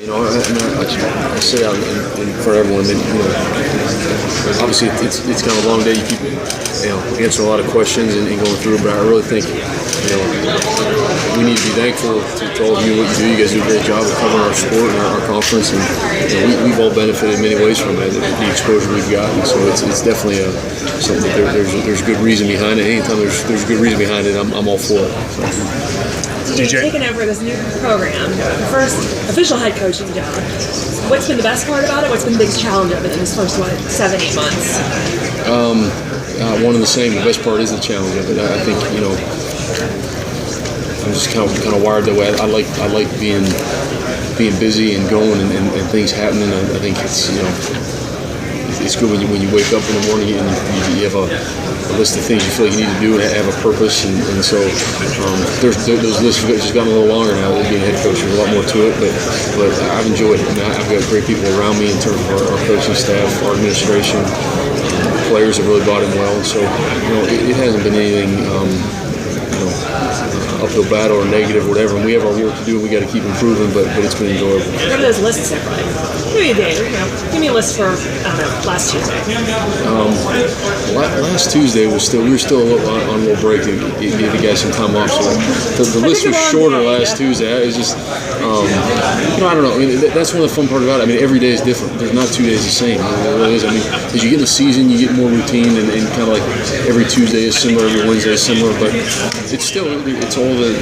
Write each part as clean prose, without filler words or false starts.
I sit out in front of everyone, and obviously it's kind of a long day. You keep answering a lot of questions and going through it, but I really think we need to be thankful to all of you what you do. You guys do a great job of covering our sport and our conference, and we've all benefited in many ways from that, the exposure we've gotten. So it's definitely something that there's good reason behind it. Anytime there's good reason behind it, I'm all for it. So. You've taken over this new program, the first official head coaching job. What's been the best part about it? What's been the biggest challenge of it in this first 7-8 months? One and the same. The best part is the challenge of it. I think I'm just kind of wired that way. I like being busy and going and things happening. I think it's good when you wake up in the morning and you have a list of things you feel like you need to do and have a purpose, and so those lists have just gotten a little longer now. Being a head coach, there's a lot more to it, but I've enjoyed it. I've got great people around me in terms of our coaching staff, our administration. Players have really bought in well, and so it hasn't been anything uphill battle or negative or whatever. And we have our work to do, and we got to keep improving, but it's been enjoyable. What are those lists look like? Give me a list for last Tuesday. Last Tuesday we were still on a little break to give the guys some time off. So the list was shorter last Tuesday. It was just I don't know. I mean, that's one of the fun part about it. I mean, every day is different. There's not 2 days the same. It really is. I mean, as you get in the season, you get more routine, and kind of like every Tuesday is similar, every Wednesday is similar, but it's all the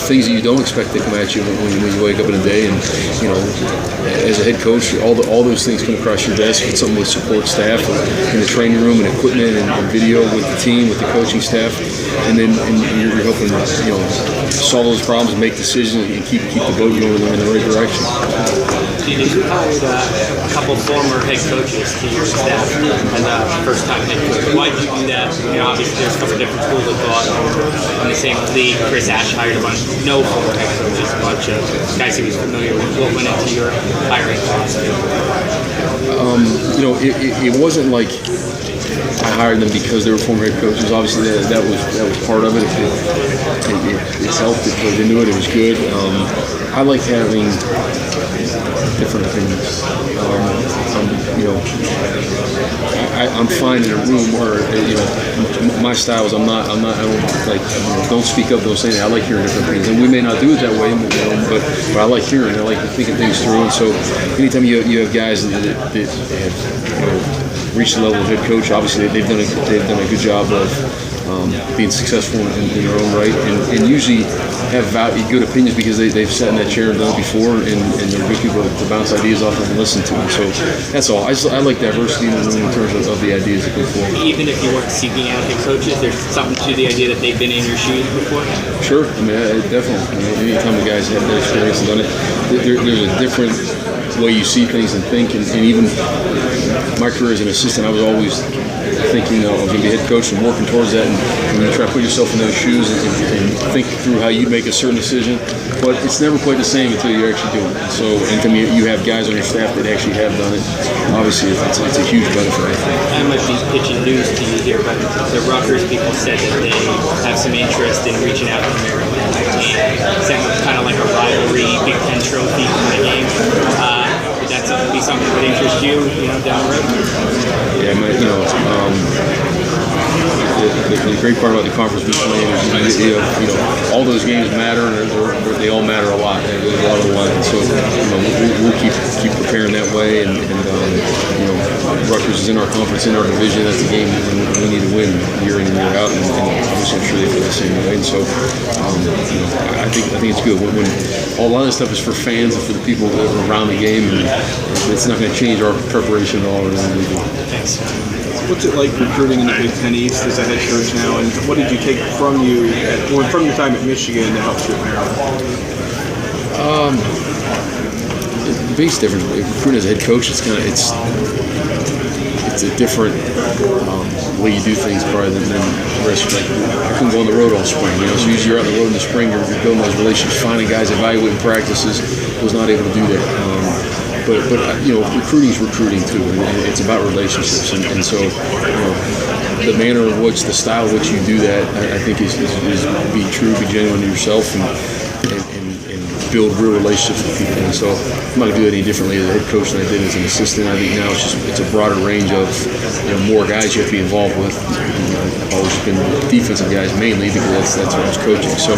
things that you don't expect to come at you when you wake up in a day. And as a head coach, all those things come across your desk. It's something with support staff in the training room and equipment and video with the team, with the coaching staff, and you're helping solve those problems and make decisions and keep the boat going in the right direction. You hired a couple former head coaches to your staff and first-time head coach. Why did you do that? Obviously there's a couple different schools of thought in the same league. Chris Ash hired a bunch former head coaches, a bunch of guys he was familiar with. What went into your hiring process? It wasn't like I hired them because they were former head coaches. Obviously, that was part of it. It helped. It played into it. It was good. I like having different opinions. I'm fine in a room where my style is I don't speak up, don't say anything. I like hearing different opinions, and we may not do it that way, but I like hearing. I like thinking things through, and so anytime you have guys that have reached the level of head coach, obviously they've done a good job of being successful in their own right, and usually have good opinions because they've sat in that chair and done it before, and they're good people to bounce ideas off of and listen to them. So that's all. I like diversity in the room in terms of the ideas that come forward. Even if you weren't seeking out head coaches, there's something to the idea that they've been in your shoes before? Sure. I mean, definitely. Anytime the guys have their experience and done it, there's a different way you see things and think, and even my career as an assistant, I was always thinking I was going to be a head coach and working towards that, and you try to put yourself in those shoes and think through how you make a certain decision, but it's never quite the same until you're actually doing it. So anytime you have guys on your staff that actually have done it, obviously it's a huge benefit, I think. I might be pitching news to you here, but the Rutgers people said that they have some interest in reaching out to Maryland and setting up kind of like a rivalry Big Ten trophy kind of game. Would that be something that would interest you, down the road? Yeah, the great part about the conference we play is all those games matter, and they all matter a lot. There's a lot of the line, so we'll keep preparing that way. And Rutgers is in our conference, in our division. That's a game that we need to win year in and year out, and obviously I'm sure they feel the same way. And so I think it's good when a lot of this stuff is for fans and for the people that are around the game, and it's not going to change our preparation at all or anything we do. Thanks. What's it like recruiting in the Big Ten East as a head coach now, and what did you take from your time at Michigan that helps you at Maryland? The biggest difference recruiting as a head coach, it's a different way you do things probably than the rest. Like I couldn't go on the road all spring, so usually you're out on the road in the spring, you're building those relationships, finding guys, evaluating practices. Was not able to do that. But recruiting is recruiting too, and it's about relationships, and so the manner in which, the style in which you do that, I think is be true, be genuine to yourself, and build real relationships with people. And so I'm not going to do it any differently as a head coach than I did as an assistant. I think now it's a broader range of more guys you have to be involved with. I've always been defensive guys mainly because that's what I was coaching. So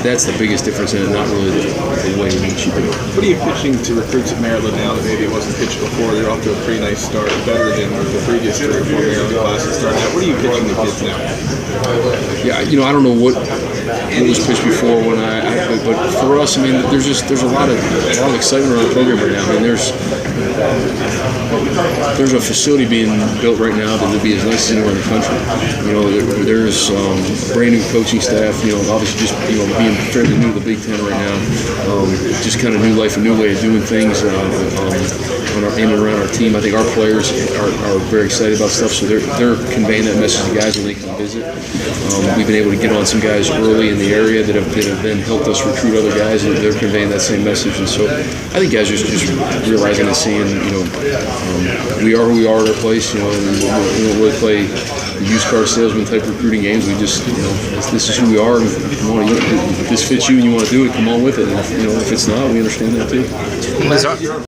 that's the biggest difference in it, not really the way in which you do it. What are you pitching to recruits at Maryland now that maybe it wasn't pitched before? They're off to a pretty nice start, better than the previous 3 or 4 Maryland classes started out. What are you pitching to kids now? Yeah, I don't know what was pitched before but for us, I mean, there's a lot of excitement around the program right now. I mean, there's a facility being built right now that will be as nice as anywhere in the country. There's a brand new coaching staff. Obviously just being fairly new to the Big Ten right now. Just kind of new life, a new way of doing things in and around our team. I think our players are very excited about stuff, so they're conveying that message to guys when they come visit. We've been able to get on some guys early in the area that have then helped us recruit other guys, and they're conveying that same message. And so I think guys are just realizing and seeing, we are who we are at our place. And we don't really play the used car salesman type recruiting games. We just, this is who we are. And if this fits you and you want to do it, come on with it. And if it's not, we understand that too.